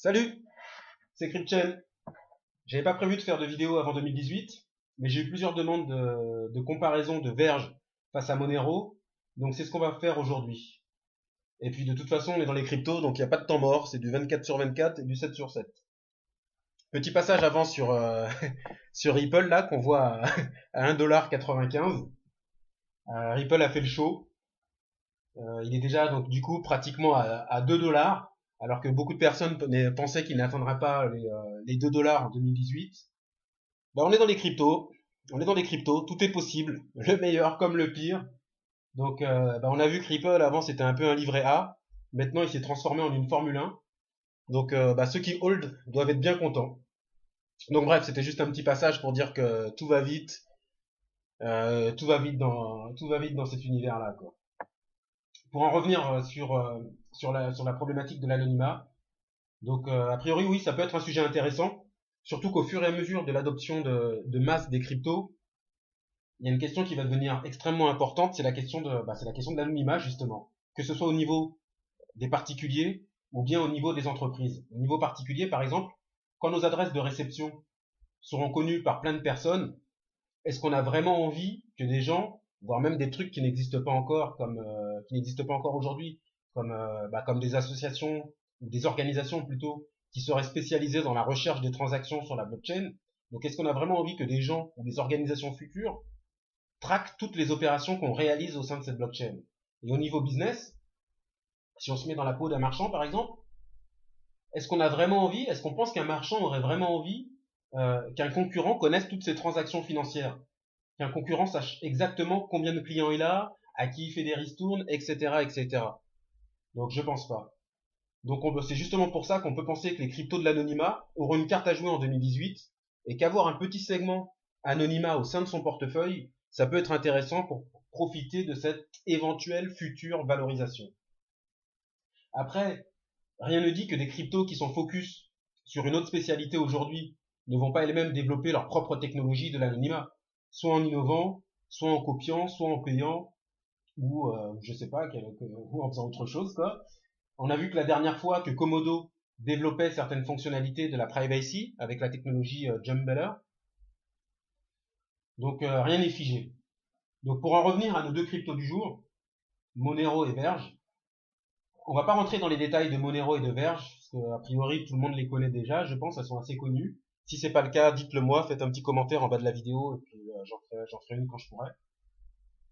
Salut, c'est CryptChain. J'avais pas prévu de faire de vidéo avant 2018, mais j'ai eu plusieurs demandes de comparaison de Verge face à Monero, donc c'est ce qu'on va faire aujourd'hui. Et puis de toute façon, on est dans les cryptos, donc il n'y a pas de temps mort, c'est du 24 sur 24 et du 7 sur 7. Petit passage avant sur, sur Ripple, là, qu'on voit à 1,95 $. Ripple a fait le show. Il est déjà, donc, du coup, pratiquement à 2 dollars, alors que beaucoup de personnes pensaient qu'il n'atteindrait pas les 2 dollars en 2018. Bah, on est dans les cryptos. On est dans les cryptos. Tout est possible. Le meilleur comme le pire. Donc, bah, on a vu que Ripple avant c'était un peu un livret A. Maintenant, il s'est transformé en une Formule 1. Donc, bah, ceux qui hold doivent être bien contents. Donc, bref, c'était juste un petit passage pour dire que tout va vite. Tout va vite dans cet univers-là, quoi. Pour en revenir sur la problématique de l'anonymat. Donc, a priori, oui, ça peut être un sujet intéressant. Surtout qu'au fur et à mesure de l'adoption de masse des cryptos, il y a une question qui va devenir extrêmement importante, c'est la question de l'anonymat justement, que ce soit au niveau des particuliers ou bien au niveau des entreprises. Au niveau particulier, par exemple, quand nos adresses de réception seront connues par plein de personnes, est-ce qu'on a vraiment envie que des gens, voire même des trucs qui n'existent pas encore, qui n'existent pas encore aujourd'hui, comme des associations ou des organisations plutôt, qui seraient spécialisées dans la recherche des transactions sur la blockchain. Donc, est-ce qu'on a vraiment envie que des gens ou des organisations futures traque toutes les opérations qu'on réalise au sein de cette blockchain. Et au niveau business, si on se met dans la peau d'un marchand par exemple, est-ce qu'on pense qu'un marchand aurait vraiment envie qu'un concurrent connaisse toutes ses transactions financières, qu'un concurrent sache exactement combien de clients il a, à qui il fait des ristournes, etc., etc. Donc je pense pas. Donc c'est justement pour ça qu'on peut penser que les cryptos de l'anonymat auront une carte à jouer en 2018 et qu'avoir un petit segment anonymat au sein de son portefeuille, ça peut être intéressant pour profiter de cette éventuelle future valorisation. Après, rien ne dit que des cryptos qui sont focus sur une autre spécialité aujourd'hui ne vont pas elles-mêmes développer leur propre technologie de l'anonymat, soit en innovant, soit en copiant, soit en payant, ou je sais pas, ou en faisant autre chose, quoi. On a vu que la dernière fois que Komodo développait certaines fonctionnalités de la privacy avec la technologie Jumbeller. Donc rien n'est figé. Donc pour en revenir à nos deux cryptos du jour, Monero et Verge, on va pas rentrer dans les détails de Monero et de Verge, parce qu'a priori tout le monde les connaît déjà, je pense, elles sont assez connues. Si c'est pas le cas, dites-le moi, faites un petit commentaire en bas de la vidéo, et puis j'en ferai une quand je pourrai.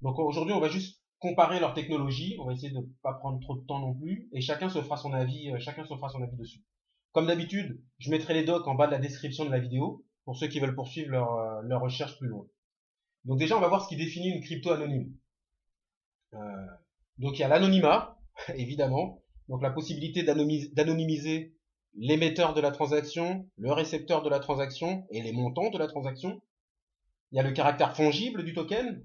Donc aujourd'hui on va juste comparer leur technologie, on va essayer de ne pas prendre trop de temps non plus, et chacun se fera son avis, dessus. Comme d'habitude, je mettrai les docs en bas de la description de la vidéo pour ceux qui veulent poursuivre leur recherche plus loin. Donc déjà, on va voir ce qui définit une crypto anonyme. Euh, donc il y a l'anonymat, évidemment, donc la possibilité d'anonymiser l'émetteur de la transaction, le récepteur de la transaction et les montants de la transaction. Il y a le caractère fongible du token.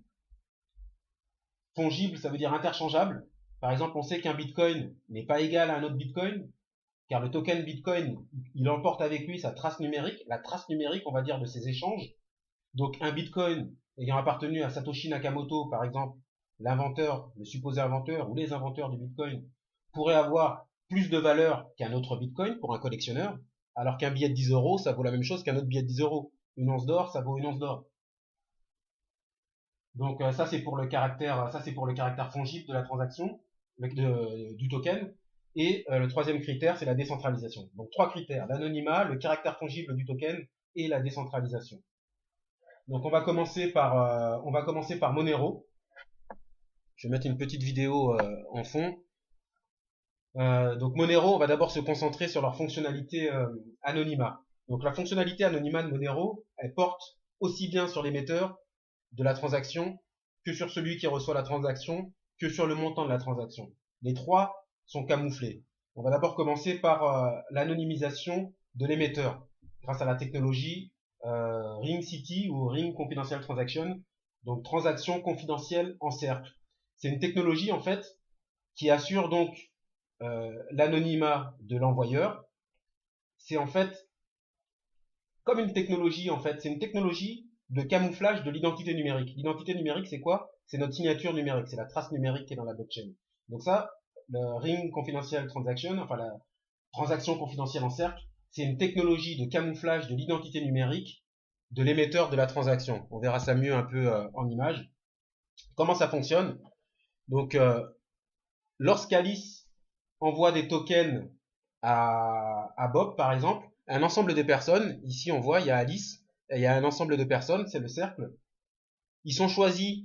Fongible, ça veut dire interchangeable. Par exemple, on sait qu'un bitcoin n'est pas égal à un autre bitcoin, car le token Bitcoin, il emporte avec lui sa trace numérique, la trace numérique, on va dire, de ses échanges. Donc un Bitcoin ayant appartenu à Satoshi Nakamoto, par exemple, l'inventeur, le supposé inventeur ou les inventeurs du Bitcoin, pourrait avoir plus de valeur qu'un autre Bitcoin pour un collectionneur, alors qu'un billet de 10 euros, ça vaut la même chose qu'un autre billet de 10 euros. Une once d'or, ça vaut une once d'or. Donc ça c'est pour le caractère fongible de la transaction, du token. Et le troisième critère, c'est la décentralisation. Donc trois critères, l'anonymat, le caractère fongible du token et la décentralisation. Donc on va commencer par Monero. Je vais mettre une petite vidéo en fond. Donc Monero, on va d'abord se concentrer sur leur fonctionnalité anonymat. Donc la fonctionnalité anonymat de Monero, elle porte aussi bien sur l'émetteur de la transaction que sur celui qui reçoit la transaction, que sur le montant de la transaction. Les trois sont camouflés. On va d'abord commencer par l'anonymisation de l'émetteur grâce à la technologie Ring City ou Ring Confidential Transaction, donc transaction confidentielle en cercle. C'est une technologie en fait qui assure donc l'anonymat de l'envoyeur. C'est en fait comme une technologie en fait, c'est une technologie de camouflage de l'identité numérique. L'identité numérique, c'est quoi? C'est notre signature numérique, c'est la trace numérique qui est dans la blockchain. Donc ça, le Ring Confidential Transaction, enfin transaction confidentielle en cercle, c'est une technologie de camouflage de l'identité numérique de l'émetteur de la transaction. On verra ça mieux un peu en image. Comment ça fonctionne? Donc, lorsqu'Alice envoie des tokens à Bob, par exemple, un ensemble de personnes, ici on voit, il y a Alice, et il y a un ensemble de personnes, c'est le cercle. Ils sont choisis,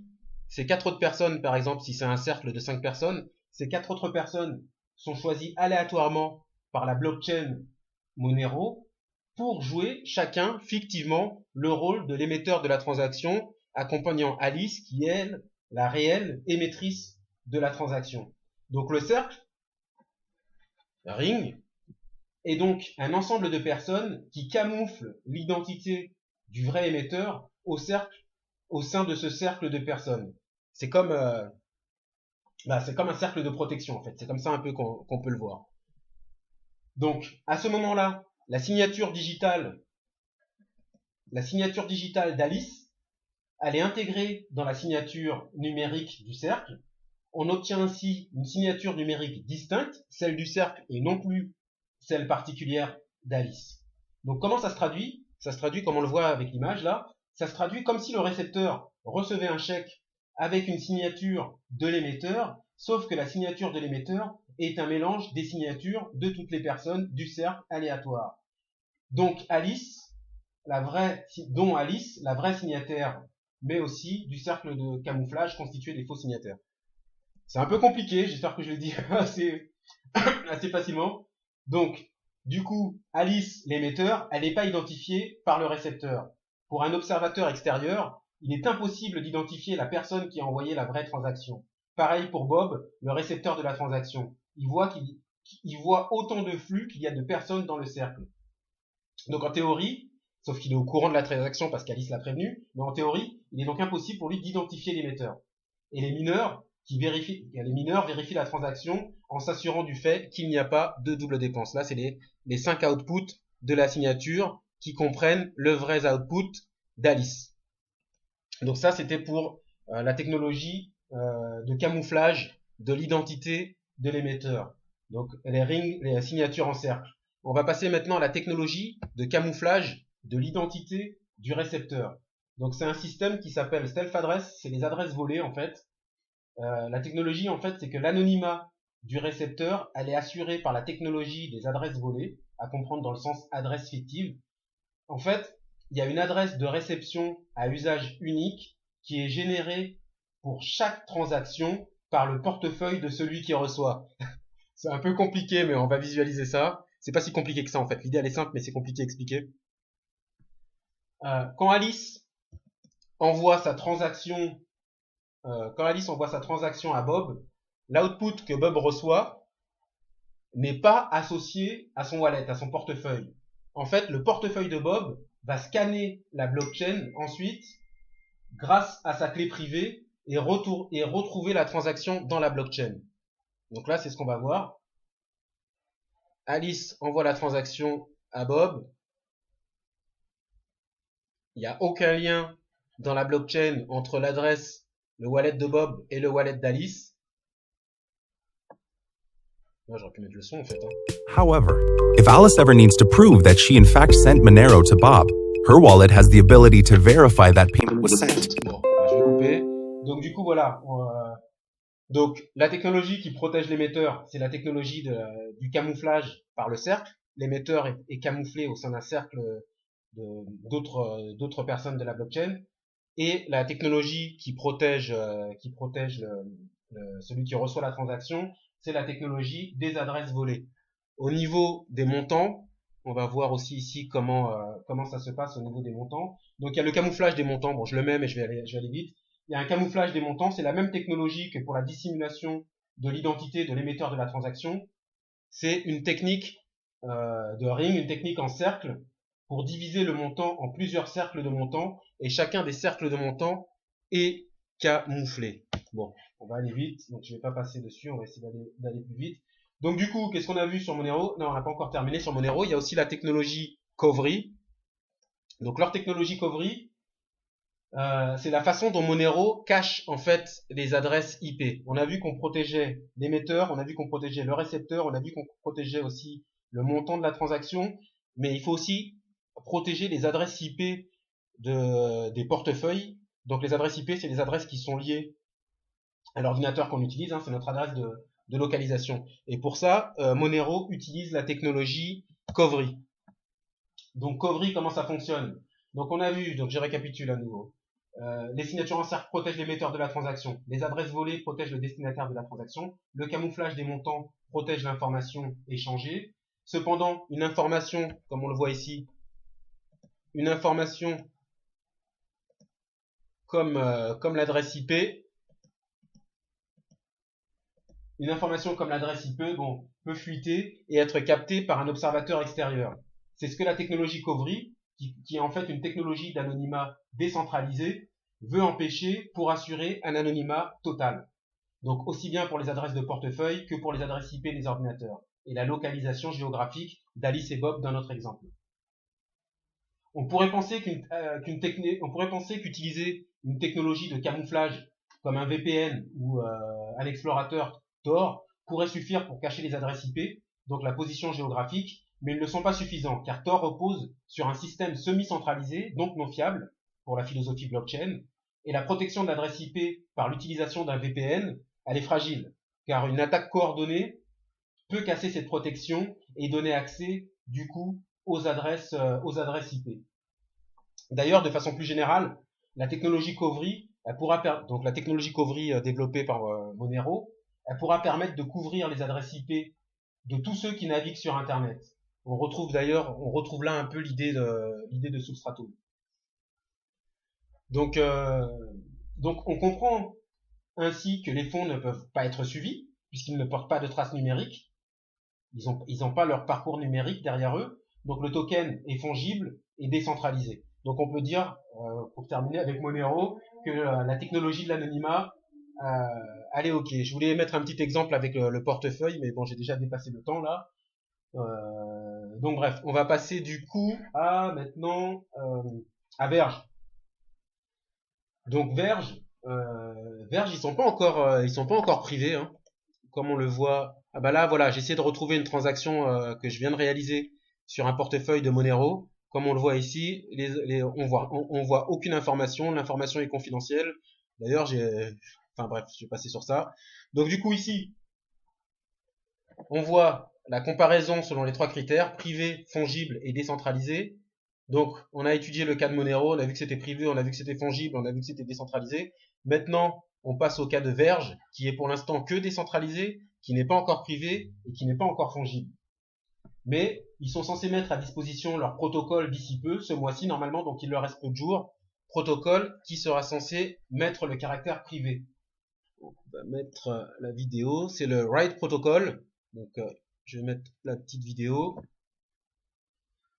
ces 4 autres personnes, par exemple, si c'est un cercle de 5 personnes, ces 4 autres personnes sont choisies aléatoirement par la blockchain Monero pour jouer chacun fictivement le rôle de l'émetteur de la transaction, accompagnant Alice qui est elle, la réelle émettrice de la transaction. Donc le cercle, ring, est donc un ensemble de personnes qui camouflent l'identité du vrai émetteur au sein de ce cercle de personnes. C'est comme c'est comme un cercle de protection en fait. C'est comme ça un peu qu'on peut le voir. Donc à ce moment-là, la signature digitale d'Alice, elle est intégrée dans la signature numérique du cercle. On obtient ainsi une signature numérique distincte, celle du cercle et non plus celle particulière d'Alice. Donc comment ça se traduit? Ça se traduit comme on le voit avec l'image là. Ça se traduit comme si le récepteur recevait un chèque avec une signature de l'émetteur, sauf que la signature de l'émetteur est un mélange des signatures de toutes les personnes du cercle aléatoire. Donc Alice, la vraie signataire, mais aussi du cercle de camouflage constitué des faux signataires. C'est un peu compliqué, j'espère que je le dis assez facilement. Donc, du coup, Alice, l'émetteur, elle n'est pas identifiée par le récepteur. Pour un observateur extérieur, il est impossible d'identifier la personne qui a envoyé la vraie transaction. Pareil pour Bob, le récepteur de la transaction. Il voit autant de flux qu'il y a de personnes dans le cercle. Donc en théorie, sauf qu'il est au courant de la transaction parce qu'Alice l'a prévenu, mais en théorie, il est donc impossible pour lui d'identifier l'émetteur. Et les mineurs vérifient la transaction en s'assurant du fait qu'il n'y a pas de double dépense. Là, c'est les 5 outputs de la signature qui comprennent le vrai output d'Alice. Donc ça, c'était pour la technologie de camouflage de l'identité de l'émetteur. Donc les signatures en cercle. On va passer maintenant à la technologie de camouflage de l'identité du récepteur. Donc c'est un système qui s'appelle Stealth Address, c'est les adresses volées en fait. La technologie en fait c'est que l'anonymat du récepteur, elle est assurée par la technologie des adresses volées, à comprendre dans le sens adresse fictive. En fait, il y a une adresse de réception à usage unique qui est générée pour chaque transaction par le portefeuille de celui qui reçoit. C'est un peu compliqué, mais on va visualiser ça. C'est pas si compliqué que ça en fait. L'idée elle est simple, mais c'est compliqué à expliquer. Quand Alice envoie sa transaction à Bob, l'output que Bob reçoit n'est pas associé à son wallet, à son portefeuille. En fait, le portefeuille de Bob va scanner la blockchain ensuite grâce à sa clé privée et retrouver la transaction dans la blockchain. Donc là, c'est ce qu'on va voir. Alice envoie la transaction à Bob. Il n'y a aucun lien dans la blockchain entre l'adresse, le wallet de Bob et le wallet d'Alice. Moi, j'aurais pu mettre le son en fait. However, if Alice ever needs to prove that she in fact sent Monero to Bob, her wallet has the ability to verify that payment was sent. Bon, je vais couper. Donc du coup, voilà. Donc la technologie qui protège l'émetteur, c'est la technologie du camouflage par le cercle. L'émetteur est camouflé au sein d'un cercle d'autres personnes de la blockchain. Et la technologie qui protège celui qui reçoit la transaction, c'est la technologie des adresses volées. Au niveau des montants, on va voir aussi ici comment ça se passe au niveau des montants. Donc il y a le camouflage des montants. Bon, je le mets, mais je vais aller vite. Il y a un camouflage des montants. C'est la même technologie que pour la dissimulation de l'identité de l'émetteur de la transaction. C'est une technique de ring, une technique en cercle pour diviser le montant en plusieurs cercles de montants. Et chacun des cercles de montants est camouflé. Bon, on va aller vite. Donc je vais pas passer dessus. On va essayer d'aller plus vite. Donc du coup, qu'est-ce qu'on a vu sur Monero? Non, on n'a pas encore terminé sur Monero. Il y a aussi la technologie Kovri. Donc leur technologie Kovri, c'est la façon dont Monero cache en fait les adresses IP. On a vu qu'on protégeait l'émetteur, on a vu qu'on protégeait le récepteur, on a vu qu'on protégeait aussi le montant de la transaction, mais il faut aussi protéger les adresses IP des portefeuilles. Donc les adresses IP, c'est les adresses qui sont liées à l'ordinateur qu'on utilise, hein, c'est notre adresse de localisation. Et pour ça, Monero utilise la technologie Kovri. Donc Kovri, comment ça fonctionne? Donc on a vu, donc je récapitule à nouveau. Les signatures en cercle protègent l'émetteur de la transaction. Les adresses volées protègent le destinataire de la transaction. Le camouflage des montants protège l'information échangée. Cependant, une information, comme on le voit ici, une information comme l'adresse IP, bon, peut fuiter et être captée par un observateur extérieur. C'est ce que la technologie Kovri, qui est en fait une technologie d'anonymat décentralisé, veut empêcher pour assurer un anonymat total. Donc aussi bien pour les adresses de portefeuille que pour les adresses IP des ordinateurs et la localisation géographique d'Alice et Bob dans notre exemple. On pourrait penser qu'utiliser une technologie de camouflage comme un VPN ou un explorateur Tor pourrait suffire pour cacher les adresses IP, donc la position géographique, mais ils ne sont pas suffisants car Tor repose sur un système semi-centralisé, donc non fiable pour la philosophie blockchain, et la protection de l'adresse IP par l'utilisation d'un VPN, elle est fragile, car une attaque coordonnée peut casser cette protection et donner accès, du coup, aux adresses IP. D'ailleurs, de façon plus générale, la technologie Kovri, donc la technologie Kovri développée par Monero, elle pourra permettre de couvrir les adresses IP de tous ceux qui naviguent sur Internet. On retrouve là un peu l'idée de Substratum. Donc on comprend ainsi que les fonds ne peuvent pas être suivis puisqu'ils ne portent pas de traces numériques. Ils ont pas leur parcours numérique derrière eux. Donc le token est fongible et décentralisé. Donc on peut dire, pour terminer avec Monero, que la technologie de l'anonymat, elle est ok. Je voulais mettre un petit exemple avec le portefeuille, mais bon, j'ai déjà dépassé le temps là. Donc bref, on va passer du coup à maintenant à Verge. Donc Verge, ils sont pas encore privés, hein, comme on le voit. Ah bah là, voilà, j'ai essayé de retrouver une transaction que je viens de réaliser sur un portefeuille de Monero. Comme on le voit ici, on voit aucune information. L'information est confidentielle. D'ailleurs, enfin bref, je vais passer sur ça. Donc du coup ici, on voit la comparaison selon les trois critères, privé, fongible et décentralisé. Donc, on a étudié le cas de Monero, on a vu que c'était privé, on a vu que c'était fongible, on a vu que c'était décentralisé. Maintenant, on passe au cas de Verge, qui est pour l'instant que décentralisé, qui n'est pas encore privé et qui n'est pas encore fongible. Mais ils sont censés mettre à disposition leur protocole d'ici peu, ce mois-ci normalement, donc il leur reste peu de jours. Protocole qui sera censé mettre le caractère privé. On va mettre la vidéo, c'est le Write Protocol. Donc, je vais mettre la petite vidéo.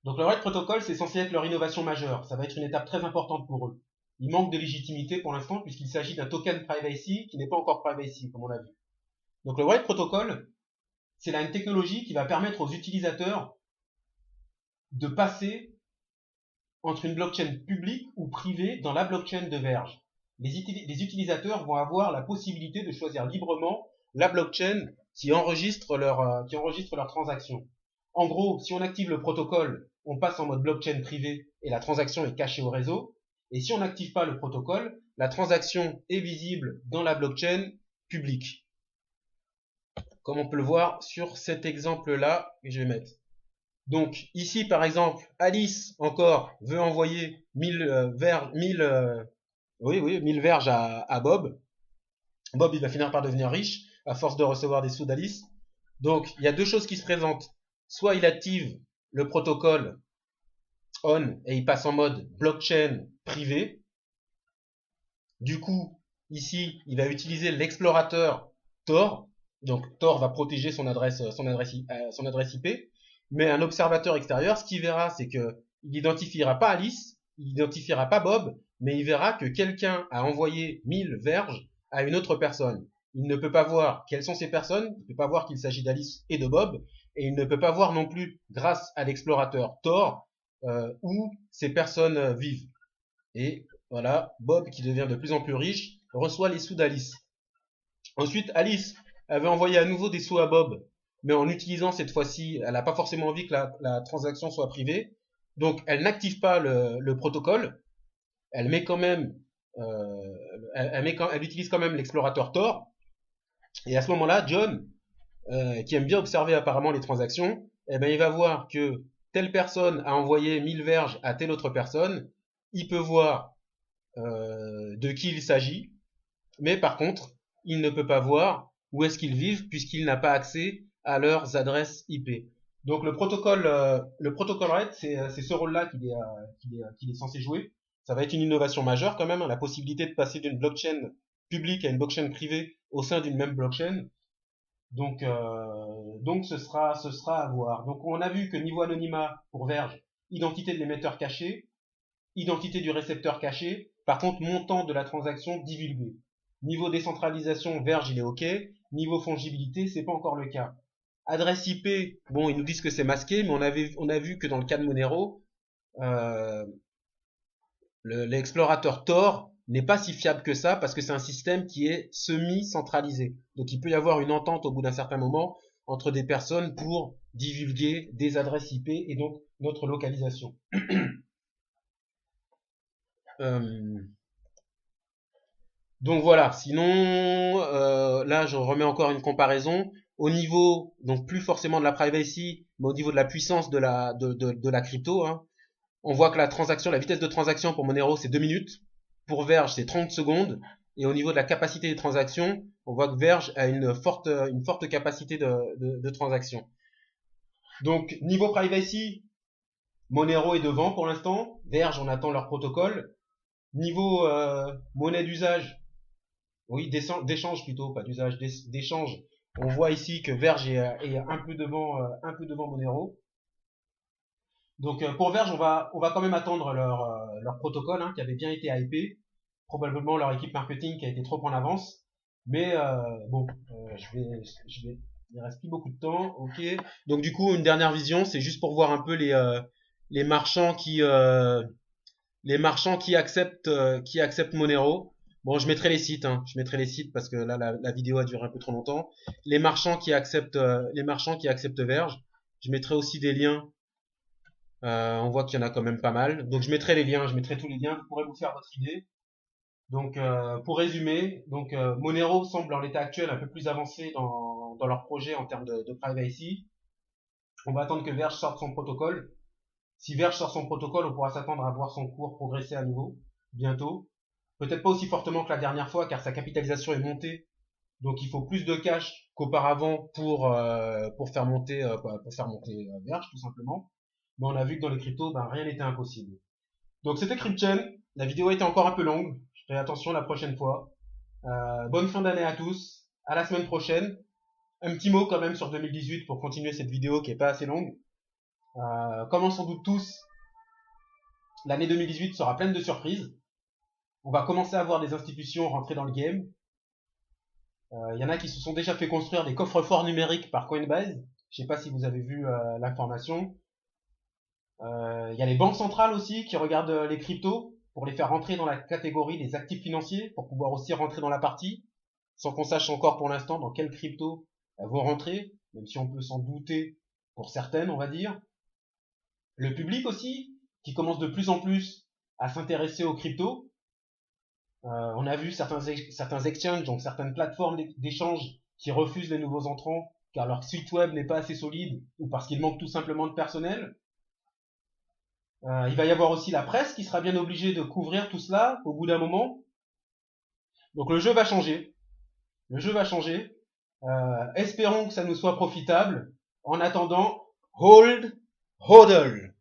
Donc le Write Protocol, c'est censé être leur innovation majeure. Ça va être une étape très importante pour eux. Il manque de légitimité pour l'instant puisqu'il s'agit d'un token privacy qui n'est pas encore privacy, comme on l'a vu. Donc le Write Protocol, c'est là une technologie qui va permettre aux utilisateurs de passer entre une blockchain publique ou privée dans la blockchain de Verge. Les utilisateurs vont avoir la possibilité de choisir librement la blockchain qui enregistre leur transaction. En gros, si on active le protocole, on passe en mode blockchain privé et la transaction est cachée au réseau. Et si on n'active pas le protocole, la transaction est visible dans la blockchain publique. Comme on peut le voir sur cet exemple-là que je vais mettre. Donc ici, par exemple, Alice, encore, veut envoyer 1000 verges à Bob. Bob, il va finir par devenir riche à force de recevoir des sous d'Alice. Donc, il y a deux choses qui se présentent. Soit il active le protocole on et il passe en mode blockchain privé. Du coup, ici, il va utiliser l'explorateur Tor. Donc, Tor va protéger son adresse IP. Mais un observateur extérieur, ce qu'il verra, c'est que il n'identifiera pas Alice, il n'identifiera pas Bob, mais il verra que quelqu'un a envoyé 1000 verges à une autre personne. Il ne peut pas voir quelles sont ces personnes, il ne peut pas voir qu'il s'agit d'Alice et de Bob, et il ne peut pas voir non plus, grâce à l'explorateur Tor, où ces personnes vivent. Et voilà, Bob, qui devient de plus en plus riche, reçoit les sous d'Alice. Ensuite, Alice avait envoyé à nouveau des sous à Bob, mais en utilisant cette fois-ci, elle n'a pas forcément envie que la transaction soit privée. Donc, elle n'active pas le protocole. Elle met quand même, elle utilise quand même l'explorateur Tor. Et à ce moment-là, John, qui aime bien observer apparemment les transactions, eh ben, il va voir que telle personne a envoyé 1000 verges à telle autre personne. Il peut voir de qui il s'agit, mais par contre, il ne peut pas voir où est-ce qu'ils vivent puisqu'il n'a pas accès à leurs adresses IP. Donc le protocole RED, c'est ce rôle-là qu'il est censé jouer. Ça va être une innovation majeure quand même, hein, la possibilité de passer d'une blockchain publique à une blockchain privée au sein d'une même blockchain. Donc ce sera à voir. Donc on a vu que niveau anonymat pour Verge, identité de l'émetteur caché, identité du récepteur caché, par contre montant de la transaction divulgué. Niveau décentralisation, Verge il est OK. Niveau fongibilité, c'est pas encore le cas. Adresse IP, bon, ils nous disent que c'est masqué, mais on a vu que dans le cas de Monero, l'explorateur Tor n'est pas si fiable que ça parce que c'est un système qui est semi-centralisé. Donc il peut y avoir une entente au bout d'un certain moment entre des personnes pour divulguer des adresses IP et donc notre localisation. Donc voilà, sinon là je remets encore une comparaison au niveau, donc plus forcément de la privacy, mais au niveau de la puissance de la crypto, hein. On voit que la vitesse de transaction pour Monero c'est 2 minutes, pour Verge c'est 30 secondes, et au niveau de la capacité des transactions, on voit que Verge a une forte capacité de transaction. Donc niveau privacy, Monero est devant pour l'instant, Verge on attend leur protocole. Niveau monnaie d'usage, oui, d'échange plutôt, pas d'usage, d'échange. On voit ici que Verge est un peu devant Monero. Donc pour Verge, on va quand même attendre leur protocole, hein, qui avait bien été hypé. Probablement leur équipe marketing qui a été trop en avance. Mais il reste plus beaucoup de temps. Ok. Donc du coup, une dernière vision, c'est juste pour voir un peu les marchands qui acceptent Monero. Bon, je mettrai les sites, hein. Je mettrai les sites parce que là la vidéo a duré un peu trop longtemps. Les marchands qui acceptent Verge. Je mettrai aussi des liens. On voit qu'il y en a quand même pas mal. Donc je mettrai les liens, je mettrai tous les liens. Vous pourrez vous faire votre idée. Donc pour résumer, donc Monero semble en l'état actuel un peu plus avancé dans leur projet en termes de privacy. On va attendre que Verge sorte son protocole. Si Verge sort son protocole, on pourra s'attendre à voir son cours progresser à nouveau bientôt. Peut-être pas aussi fortement que la dernière fois, car sa capitalisation est montée. Donc il faut plus de cash qu'auparavant pour faire monter Verge tout simplement. Mais on a vu que dans les cryptos, rien n'était impossible. Donc c'était CryptChain. La vidéo était encore un peu longue. Je ferai attention la prochaine fois. Bonne fin d'année à tous. À la semaine prochaine. Un petit mot quand même sur 2018 pour continuer cette vidéo qui est pas assez longue. Comme on s'en doute tous, l'année 2018 sera pleine de surprises. On va commencer à voir des institutions rentrer dans le game. Il y en a qui se sont déjà fait construire des coffres-forts numériques par Coinbase. Je sais pas si vous avez vu l'information. Il y a les banques centrales aussi qui regardent les cryptos pour les faire rentrer dans la catégorie des actifs financiers pour pouvoir aussi rentrer dans la partie, sans qu'on sache encore pour l'instant dans quelles cryptos elles vont rentrer, même si on peut s'en douter pour certaines, on va dire. Le public aussi, qui commence de plus en plus à s'intéresser aux cryptos. On a vu certains exchanges, donc certaines plateformes d'échange qui refusent les nouveaux entrants car leur site web n'est pas assez solide ou parce qu'il manque tout simplement de personnel. Il va y avoir aussi la presse qui sera bien obligée de couvrir tout cela au bout d'un moment. Donc le jeu va changer. Espérons que ça nous soit profitable. En attendant, hold, hodl.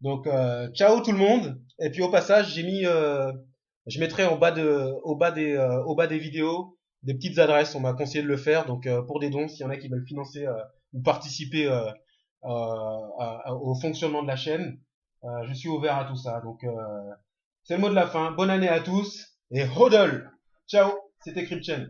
Donc ciao tout le monde. Et puis au passage, je mettrai au bas des vidéos des petites adresses. On m'a conseillé de le faire. Donc pour des dons, s'il y en a qui veulent financer ou participer au fonctionnement de la chaîne, je suis ouvert à tout ça. Donc c'est le mot de la fin. Bonne année à tous et hodl. Ciao. C'était CryptChain.